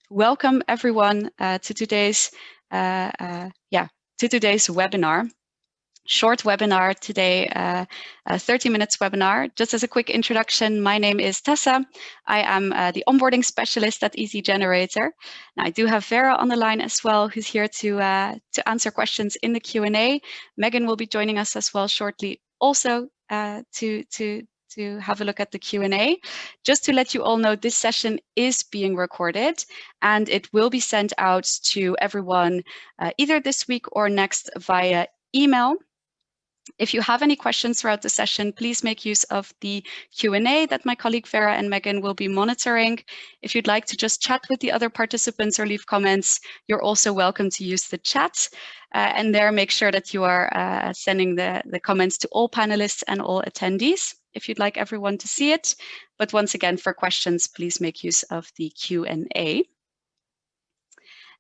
Welcome everyone to today's webinar. Short webinar today, a 30 minutes webinar. Just as a quick introduction, my name is Tessa. I am the onboarding specialist at Easygenerator. Now, I do have Vera on the line as well, who's here to answer questions in the Q&A. Megan will be joining us as well shortly, also to have a look at the Q&A. Just to let you all know, this session is being recorded and it will be sent out to everyone either this week or next via email. If you have any questions throughout the session, please make use of the Q&A that my colleague Vera and Megan will be monitoring. If you'd like to just chat with the other participants or leave comments, you're also welcome to use the chat. And there, make sure that you are sending the comments to all panelists and all attendees if you'd like everyone to see it. But once again, for questions, please make use of the Q&A.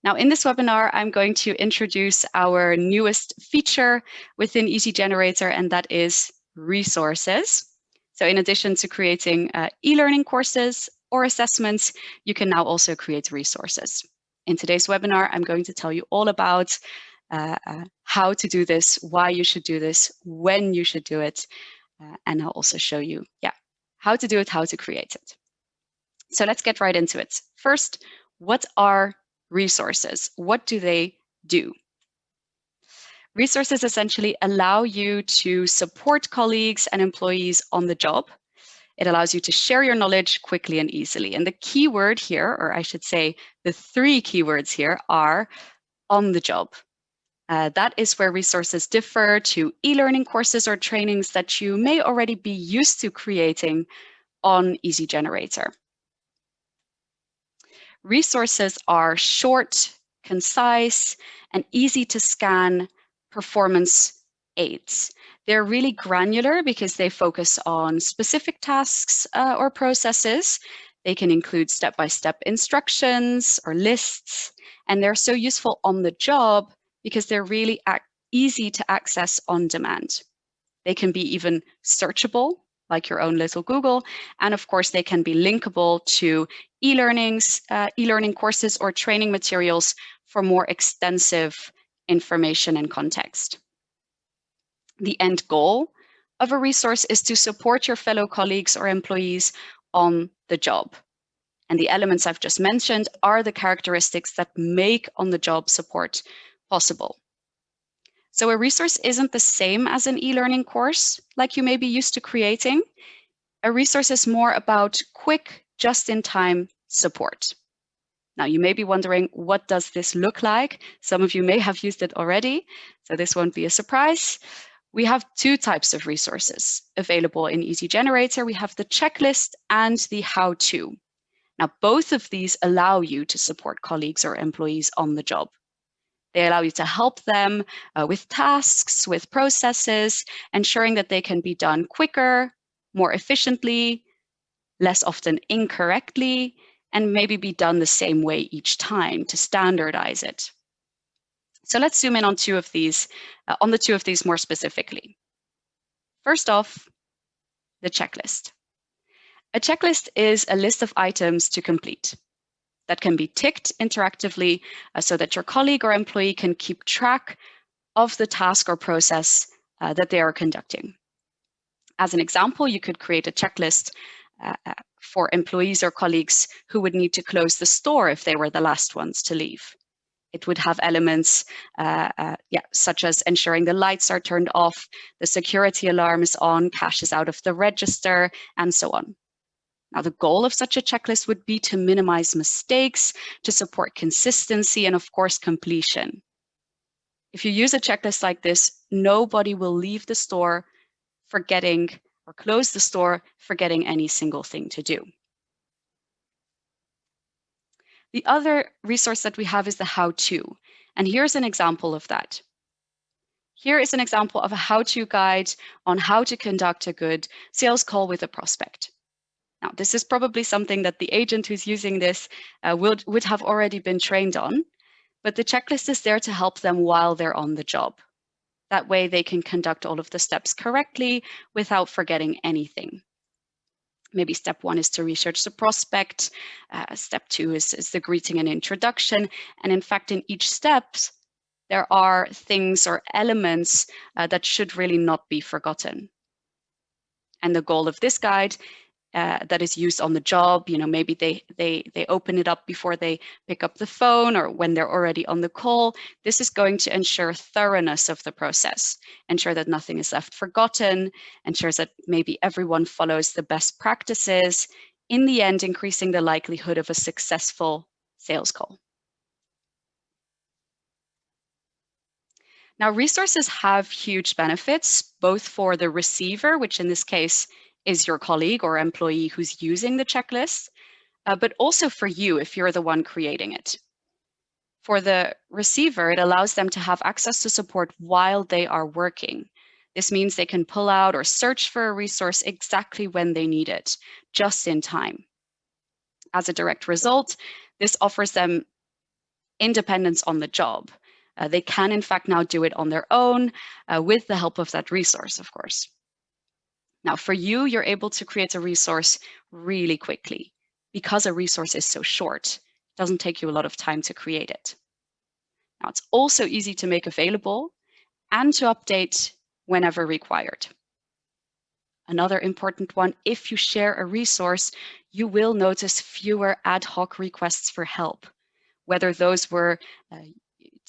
Now, in this webinar, I'm going to introduce our newest feature within Easygenerator, and that is resources. So in addition to creating e-learning courses or assessments, you can now also create resources. In today's webinar, I'm going to tell you all about how to do this, why you should do this, when you should do it, and I'll also show you how to do it, how to create it. So let's get right into it. First, what are resources? What do they do? Resources essentially allow you to support colleagues and employees on the job. It allows you to share your knowledge quickly and easily. And the key word here, or I should say the three keywords here, are on the job. That is where resources differ to e-learning courses or trainings that you may already be used to creating on Easygenerator. Resources are short, concise, and easy to scan performance aids. They're really granular because they focus on specific tasks or processes. They can include step-by-step instructions or lists, and they're so useful on the job because they're really easy to access on demand. They can be even searchable, like your own little Google, and of course they can be linkable to e-learning courses or training materials for more extensive information and context. The end goal of a resource is to support your fellow colleagues or employees on the job. And the elements I've just mentioned are the characteristics that make on-the-job support possible. So a resource isn't the same as an e-learning course like you may be used to creating. A resource is more about quick, just-in-time support. Now, you may be wondering, what does this look like? Some of you may have used it already, so this won't be a surprise. We have two types of resources available in Easygenerator. We have the checklist and the how-to. Now, both of these allow you to support colleagues or employees on the job. They allow you to help them with tasks, with processes, ensuring that they can be done quicker, more efficiently, less often incorrectly, and maybe be done the same way each time to standardize it. So let's zoom in on the two of these more specifically. First off, the checklist. A checklist is a list of items to complete that can be ticked interactively so that your colleague or employee can keep track of the task or process that they are conducting. As an example, you could create a checklist for employees or colleagues who would need to close the store if they were the last ones to leave. It would have elements such as ensuring the lights are turned off, the security alarm is on, cash is out of the register, and so on. Now, the goal of such a checklist would be to minimize mistakes, to support consistency, and of course, completion. If you use a checklist like this, nobody will leave the store forgetting or close the store forgetting any single thing to do. The other resource that we have is the how-to, and here's an example of that. Here is an example of a how-to guide on how to conduct a good sales call with a prospect. Now, this is probably something that the agent who's using this would have already been trained on, but the checklist is there to help them while they're on the job. That way they can conduct all of the steps correctly without forgetting anything. Maybe step 1 is to research the prospect. Step 2 is the greeting and introduction. And in fact, in each step, there are things or elements that should really not be forgotten. And the goal of this guide that is used on the job, maybe they open it up before they pick up the phone or when they're already on the call. This is going to ensure thoroughness of the process, ensure that nothing is left forgotten, ensures that maybe everyone follows the best practices, in the end, increasing the likelihood of a successful sales call. Now, resources have huge benefits, both for the receiver, which in this case is your colleague or employee who's using the checklist, but also for you if you're the one creating it. For the receiver, it allows them to have access to support while they are working. This means they can pull out or search for a resource exactly when they need it, just in time. As a direct result, this offers them independence on the job. They can, in fact, now do it on their own with the help of that resource, of course. Now, for you, you're able to create a resource really quickly because a resource is so short. It doesn't take you a lot of time to create it. Now, it's also easy to make available and to update whenever required. Another important one, if you share a resource, you will notice fewer ad hoc requests for help, whether those were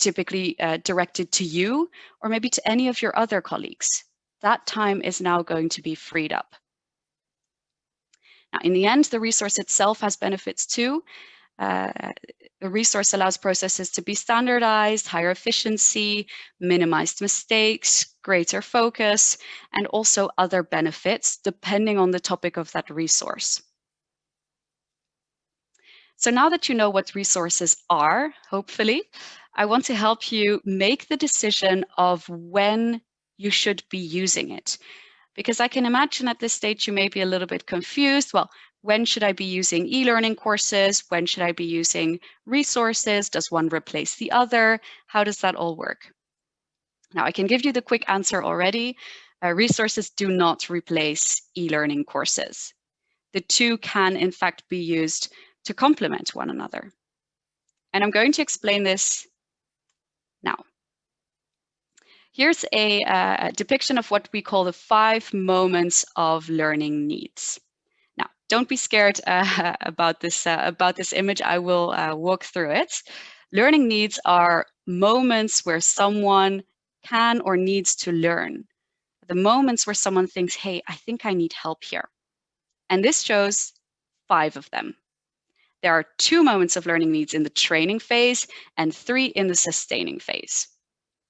typically directed to you or maybe to any of your other colleagues. That time is now going to be freed up. Now, in the end, the resource itself has benefits too. The resource allows processes to be standardized, higher efficiency, minimized mistakes, greater focus, and also other benefits depending on the topic of that resource. So now that you know what resources are, hopefully, I want to help you make the decision of when you should be using it. Because I can imagine at this stage you may be a little bit confused. Well, when should I be using e-learning courses? When should I be using resources? Does one replace the other? How does that all work? Now, I can give you the quick answer already. Resources do not replace e-learning courses. The two can, in fact, be used to complement one another. And I'm going to explain this now. Here's a depiction of what we call the 5 moments of learning needs. Now, don't be scared about this image. I will walk through it. Learning needs are moments where someone can or needs to learn. The moments where someone thinks, hey, I think I need help here. And this shows 5 of them. There are 2 moments of learning needs in the training phase and 3 in the sustaining phase.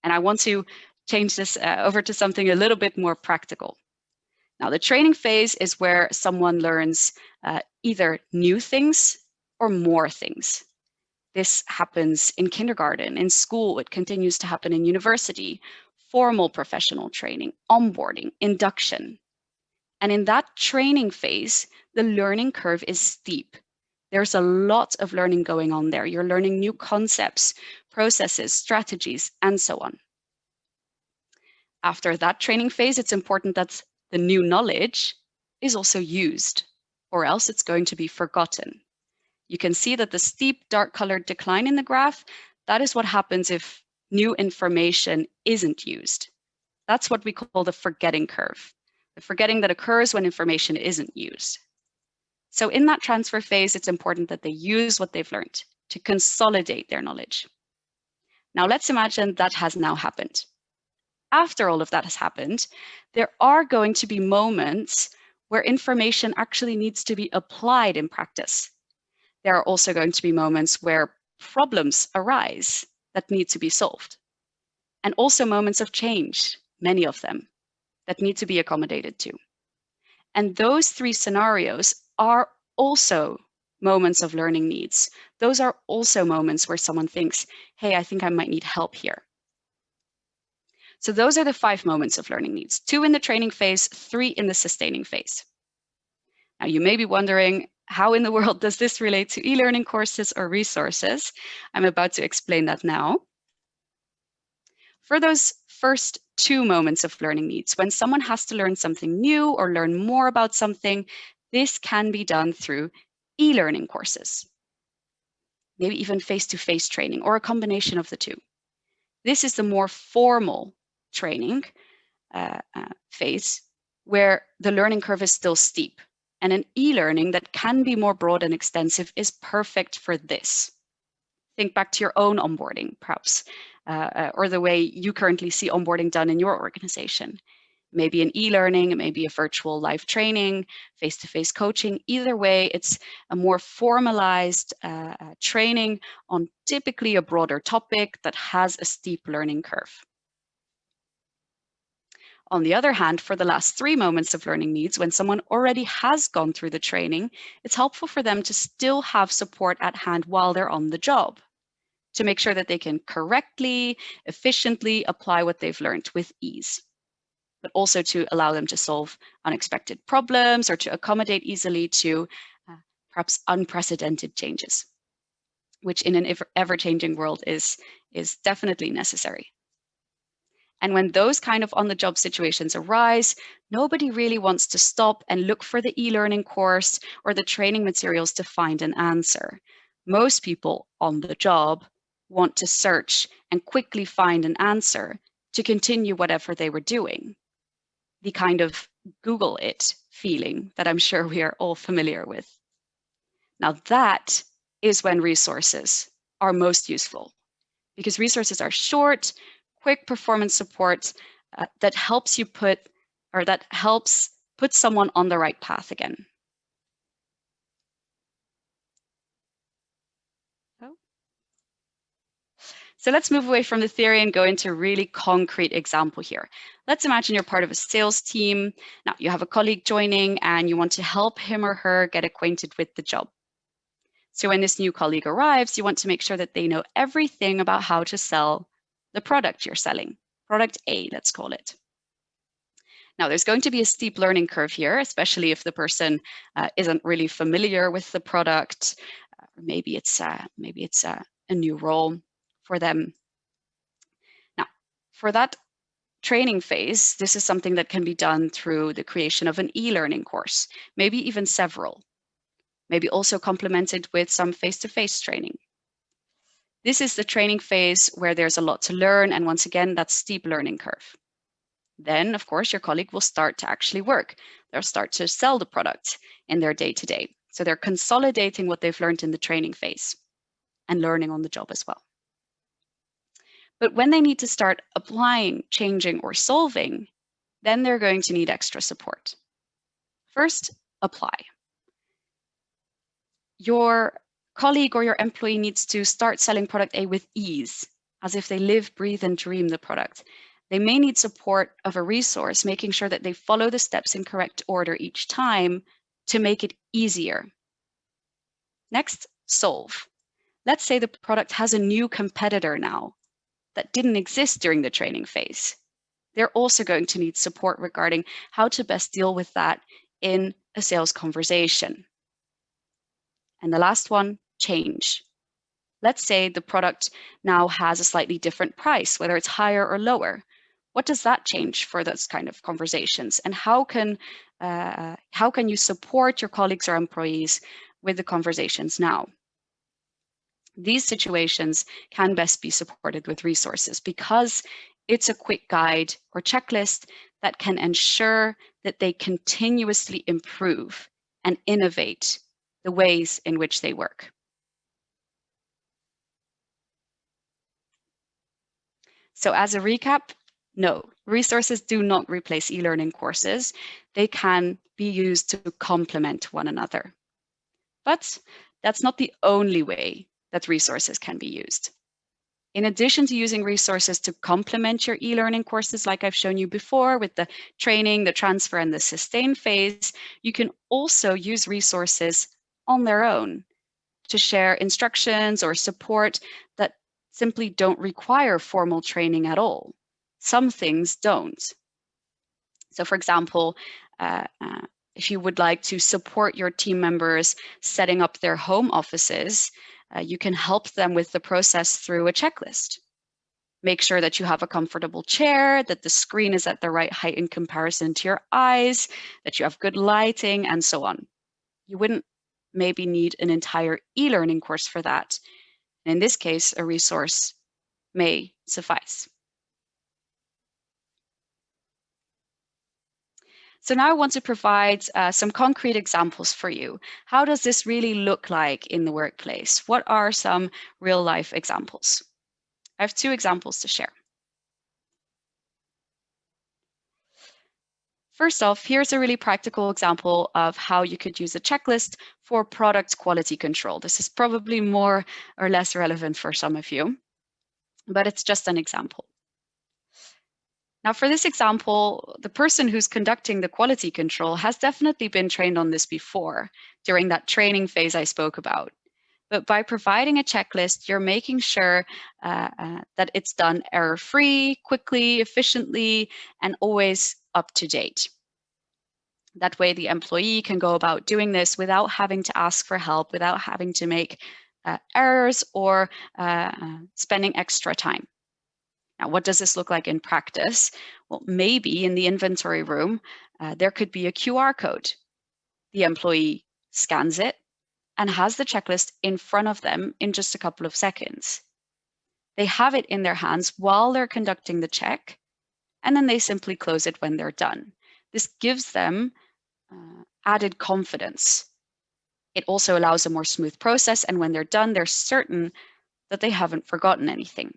And I want to change this over to something a little bit more practical. Now, the training phase is where someone learns either new things or more things. This happens in kindergarten, in school, it continues to happen in university, formal professional training, onboarding, induction. And in that training phase, the learning curve is steep. There's a lot of learning going on there. You're learning new concepts, processes, strategies, and so on. After that training phase, it's important that the new knowledge is also used, or else it's going to be forgotten. You can see that the steep dark colored decline in the graph, that is what happens if new information isn't used. That's what we call the forgetting curve, the forgetting that occurs when information isn't used. So in that transfer phase, it's important that they use what they've learned to consolidate their knowledge. Now let's imagine that has now happened. After all of that has happened, there are going to be moments where information actually needs to be applied in practice. There are also going to be moments where problems arise that need to be solved. And also moments of change, many of them, that need to be accommodated to. And those 3 scenarios are also moments of learning needs. Those are also moments where someone thinks, hey, I think I might need help here. So those are the 5 moments of learning needs, 2 in the training phase, 3 in the sustaining phase. Now, you may be wondering, how in the world does this relate to e-learning courses or resources? I'm about to explain that now. For those first 2 moments of learning needs, when someone has to learn something new or learn more about something, This can be done through e-learning courses, maybe even face-to-face training or a combination of the two. This is the more formal training phase where the learning curve is still steep. And an e-learning that can be more broad and extensive is perfect for this. Think back to your own onboarding, perhaps, or the way you currently see onboarding done in your organization. Maybe an e-learning, maybe a virtual live training, face-to-face coaching. Either way, it's a more formalized training on typically a broader topic that has a steep learning curve. On the other hand, for the last 3 moments of learning needs, when someone already has gone through the training, it's helpful for them to still have support at hand while they're on the job, to make sure that they can correctly, efficiently apply what they've learned with ease, but also to allow them to solve unexpected problems or to accommodate easily to perhaps unprecedented changes, which in an ever-changing world is definitely necessary. And when those kind of on-the-job situations arise, nobody really wants to stop and look for the e-learning course or the training materials to find an answer. Most people on the job want to search and quickly find an answer to continue whatever they were doing. The kind of Google it feeling that I'm sure we are all familiar with. Now that is when resources are most useful, because resources are short, quick performance support that helps put someone on the right path again. So let's move away from the theory and go into a really concrete example here. Let's imagine you're part of a sales team. Now you have a colleague joining and you want to help him or her get acquainted with the job. So when this new colleague arrives, you want to make sure that they know everything about how to sell the product you're selling. Product A, let's call it. Now, there's going to be a steep learning curve here, especially if the person isn't really familiar with the product. Maybe it's a new role for them. Now, for that training phase, this is something that can be done through the creation of an e-learning course, maybe even several, maybe also complemented with some face-to-face training. This is the training phase where there's a lot to learn, and once again, that steep learning curve. Then, of course, your colleague will start to actually work. They'll start to sell the product in their day-to-day. So they're consolidating what they've learned in the training phase and learning on the job as well. But when they need to start applying, changing, or solving, then they're going to need extra support. First, apply. Your colleague or your employee needs to start selling product A with ease, as if they live, breathe, and dream the product. They may need support of a resource, making sure that they follow the steps in correct order each time to make it easier. Next, solve. Let's say the product has a new competitor now that didn't exist during the training phase. They're also going to need support regarding how to best deal with that in a sales conversation. And the last one, change. Let's say the product now has a slightly different price, whether it's higher or lower. What does that change for those kind of conversations? And how can you support your colleagues or employees with the conversations now? These situations can best be supported with resources because it's a quick guide or checklist that can ensure that they continuously improve and innovate the ways in which they work. So as a recap, no, resources do not replace e-learning courses. They can be used to complement one another. But that's not the only way that resources can be used. In addition to using resources to complement your e-learning courses, like I've shown you before with the training, the transfer, and the sustain phase, you can also use resources on their own to share instructions or support that simply don't require formal training at all. Some things don't. So for example, if you would like to support your team members setting up their home offices, you can help them with the process through a checklist. Make sure that you have a comfortable chair, that the screen is at the right height in comparison to your eyes, that you have good lighting, and so on. You wouldn't maybe need an entire e-learning course for that. And in this case, a resource may suffice. So now I want to provide some concrete examples for you. How does this really look like in the workplace? What are some real life examples? I have 2 examples to share. First off, here's a really practical example of how you could use a checklist for product quality control. This is probably more or less relevant for some of you, but it's just an example. Now, for this example, the person who's conducting the quality control has definitely been trained on this before during that training phase I spoke about. But by providing a checklist, you're making sure that it's done error-free, quickly, efficiently, and always up to date. That way, the employee can go about doing this without having to ask for help, without having to make errors or spending extra time. Now, what does this look like in practice? Well, maybe in the inventory room, there could be a QR code. The employee scans it and has the checklist in front of them in just a couple of seconds. They have it in their hands while they're conducting the check, and then they simply close it when they're done. This gives them added confidence. It also allows a more smooth process, and when they're done, they're certain that they haven't forgotten anything.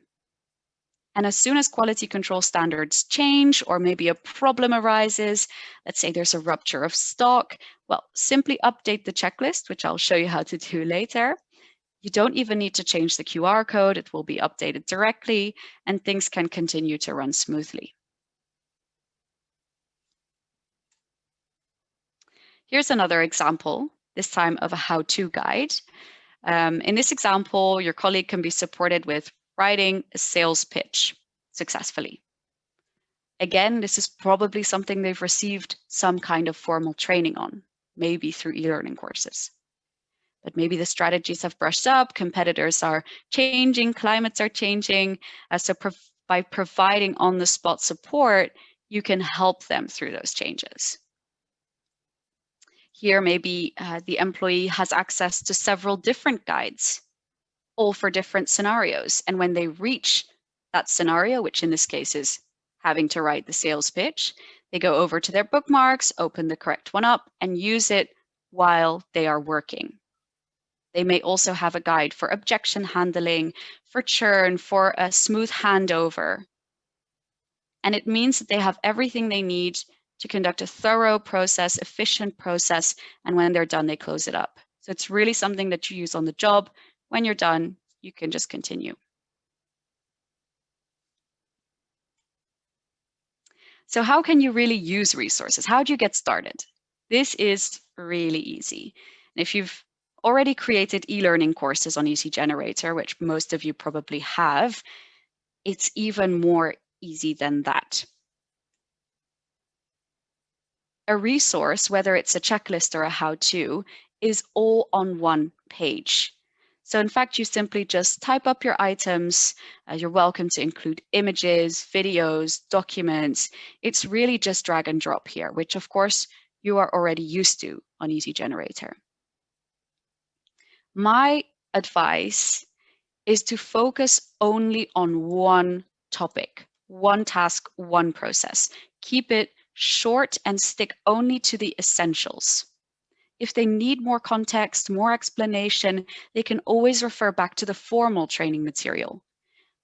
And as soon as quality control standards change, or maybe a problem arises, let's say there's a rupture of stock, well, simply update the checklist, which I'll show you how to do later. You don't even need to change the QR code. It will be updated directly, and things can continue to run smoothly. Here's another example, this time of a how-to guide. In this example, your colleague can be supported with writing a sales pitch successfully. Again, this is probably something they've received some kind of formal training on, maybe through e-learning courses. But maybe the strategies have brushed up, competitors are changing, climates are changing. So by providing on-the-spot support, you can help them through those changes. Here, maybe the employee has access to several different guides, all for different scenarios. And when they reach that scenario, which in this case is having to write the sales pitch, they go over to their bookmarks, open the correct one up, and use it while they are working. They may also have a guide for objection handling, for churn, for a smooth handover. And it means that they have everything they need to conduct a thorough process, efficient process, and when they're done, they close it up. So it's really something that you use on the job. When you're done, you can just continue. So how can you really use resources? How do you get started? This is really easy. And if you've already created e-learning courses on Easygenerator, which most of you probably have, it's even more easy than that. A resource, whether it's a checklist or a how-to, is all on one page. So in fact, you simply just type up your items. You're welcome to include images, videos, documents. It's really just drag and drop here, which of course you are already used to on Easygenerator. My advice is to focus only on one topic, one task, one process. Keep it short and stick only to the essentials. If they need more context, more explanation, they can always refer back to the formal training material.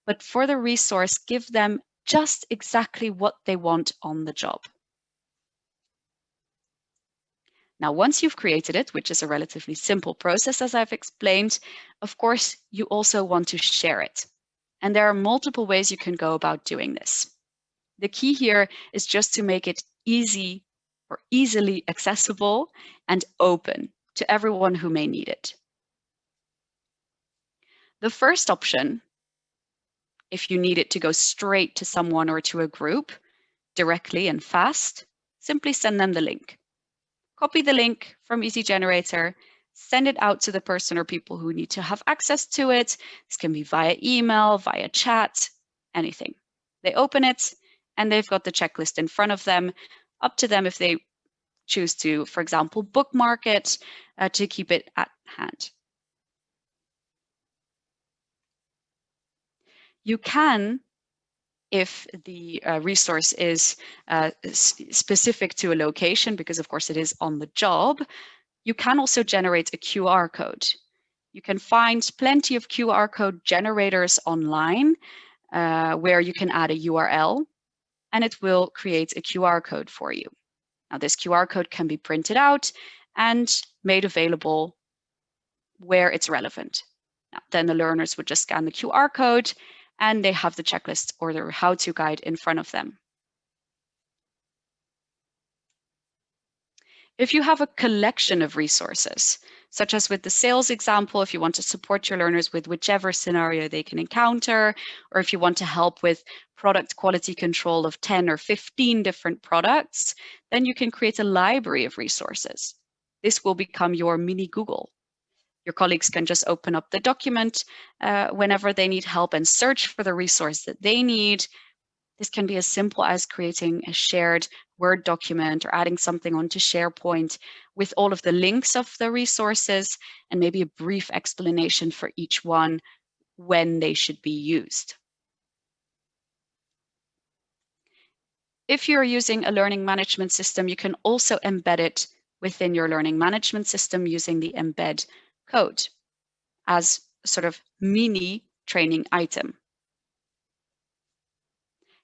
But for the resource, give them just exactly what they want on the job. Now, once you've created it, which is a relatively simple process, as I've explained, of course, you also want to share it. And there are multiple ways you can go about doing this. The key here is just to make it easy or easily accessible and open to everyone who may need it. The first option, if you need it to go straight to someone or to a group directly and fast, simply send them the link. Copy the link from Easygenerator, send it out to the person or people who need to have access to it. This can be via email, via chat, anything. They open it and they've got the checklist in front of them. Up to them if they choose to, for example, bookmark it to keep it at hand. You can, if the resource is specific to a location, because of course it is on the job, you can also generate a QR code. You can find plenty of QR code generators online where you can add a URL and it will create a QR code for you. Now, this QR code can be printed out and made available where it's relevant. Now, then the learners would just scan the QR code and they have the checklist or the how-to guide in front of them. If you have a collection of resources, such as with the sales example, if you want to support your learners with whichever scenario they can encounter, or if you want to help with product quality control of 10 or 15 different products, then you can create a library of resources. This will become your mini Google. Your colleagues can just open up the document whenever they need help and search for the resource that they need. This can be as simple as creating a shared Word document or adding something onto SharePoint with all of the links of the resources and maybe a brief explanation for each one when they should be used. If you're using a learning management system, you can also embed it within your learning management system using the embed code as a sort of mini training item.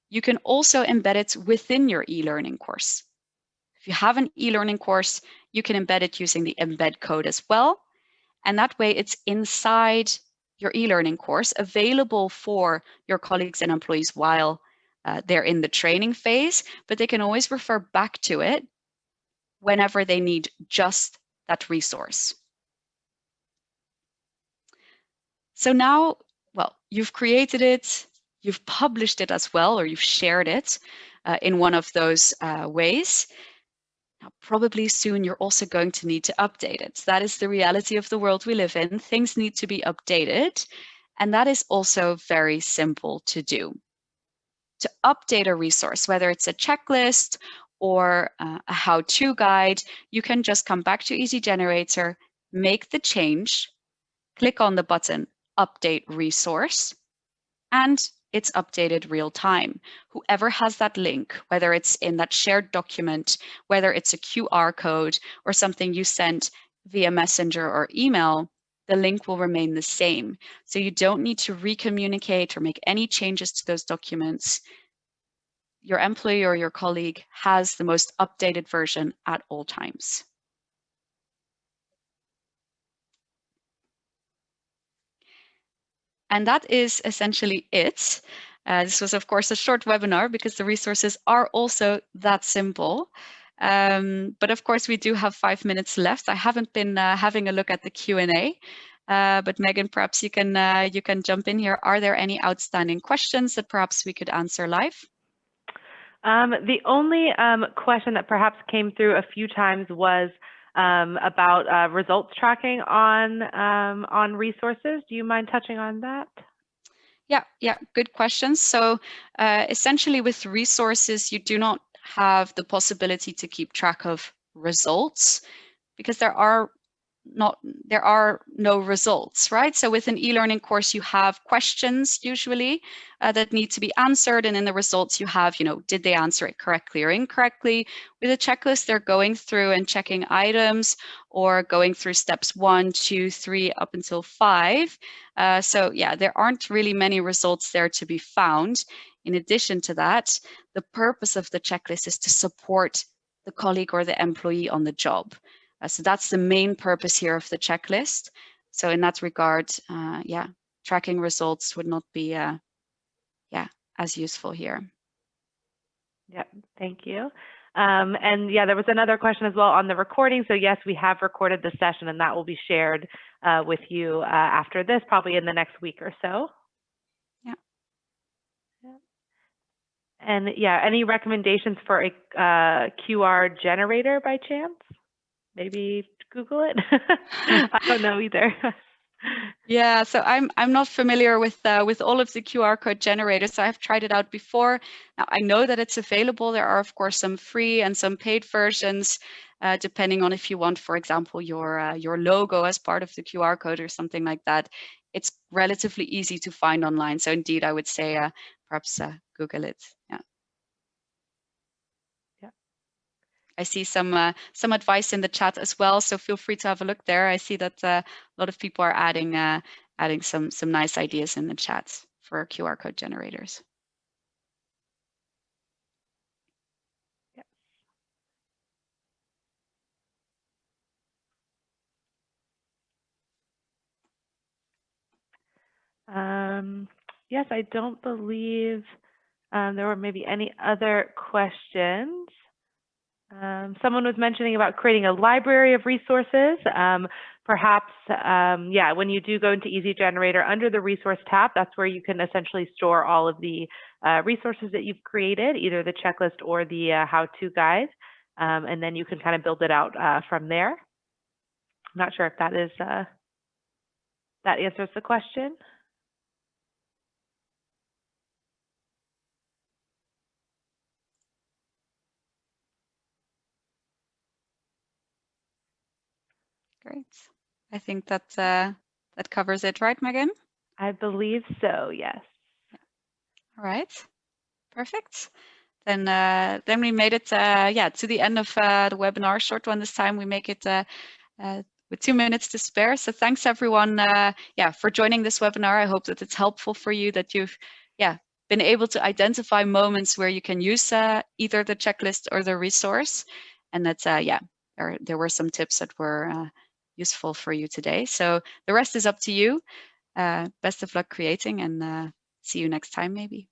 You can also embed it within your e-learning course. If you have an e-learning course, you can embed it using the embed code as well. And that way it's inside your e-learning course, available for your colleagues and employees while they're in the training phase, but they can always refer back to it whenever they need just that resource. So now, well, you've created it, you've published it as well, or you've shared it in one of those ways. Now, probably soon you're also going to need to update it. That is the reality of the world we live in. Things need to be updated, and that is also very simple to do. To update a resource, whether it's a checklist or a how-to guide, you can just come back to Easygenerator, make the change, click on the button Update Resource, and it's updated real time. Whoever has that link, whether it's in that shared document, whether it's a QR code or something you sent via Messenger or email, the link will remain the same. So you don't need to recommunicate or make any changes to those documents. Your employee or your colleague has the most updated version at all times. And that is essentially it. This was, of course, a short webinar because the resources are also that simple. But of course, we do have 5 minutes left. I haven't been having a look at the Q&A, but Megan, perhaps you can jump in here. Are there any outstanding questions that perhaps we could answer live? The only question that perhaps came through a few times was about results tracking on resources. Do you mind touching on that? Yeah, good question. So essentially with resources, you do not have the possibility to keep track of results because there are no results, right? So with an e-learning course, you have questions usually that need to be answered. And in the results you have, did they answer it correctly or incorrectly? With a checklist, they're going through and checking items or going through steps 1, 2, 3, up until 5. So yeah, there aren't really many results there to be found. In addition to that, the purpose of the checklist is to support the colleague or the employee on the job. So that's the main purpose here of the checklist. So in that regard, yeah, tracking results would not be as useful here. Yep, thank you. And yeah, there was another question as well on the recording. So yes, we have recorded the session and that will be shared with you after this, probably in the next week or so. Yeah. And yeah, any recommendations for a QR generator by chance? Maybe Google it. I don't know either. Yeah, so I'm not familiar with all of the QR code generators. I've tried it out before. Now I know that it's available. There are of course some free and some paid versions. depending on if you want, for example, your logo as part of the QR code or something like that. It's relatively easy to find online. So indeed, I would say perhaps Google it. Yeah. Yeah. I see some advice in the chat as well, so feel free to have a look there. I see that a lot of people are adding some nice ideas in the chat for QR code generators. Yes, I don't believe there were maybe any other questions. Someone was mentioning about creating a library of resources. Perhaps, yeah, when you do go into Easygenerator, under the resource tab, that's where you can essentially store all of the resources that you've created, either the checklist or the how-to guide, and then you can kind of build it out from there. I'm not sure if that is that answers the question. Great. I think that that covers it, right, Megan? I believe so, yes. All right. Perfect. Then we made it yeah, to the end of the webinar. Short one this time. We make it with 2 minutes to spare. So thanks everyone yeah, for joining this webinar. I hope that it's helpful for you, that you've been able to identify moments where you can use either the checklist or the resource, and that yeah, there were some tips that were useful for you today. So the rest is up to you. Best of luck creating, and see you next time maybe.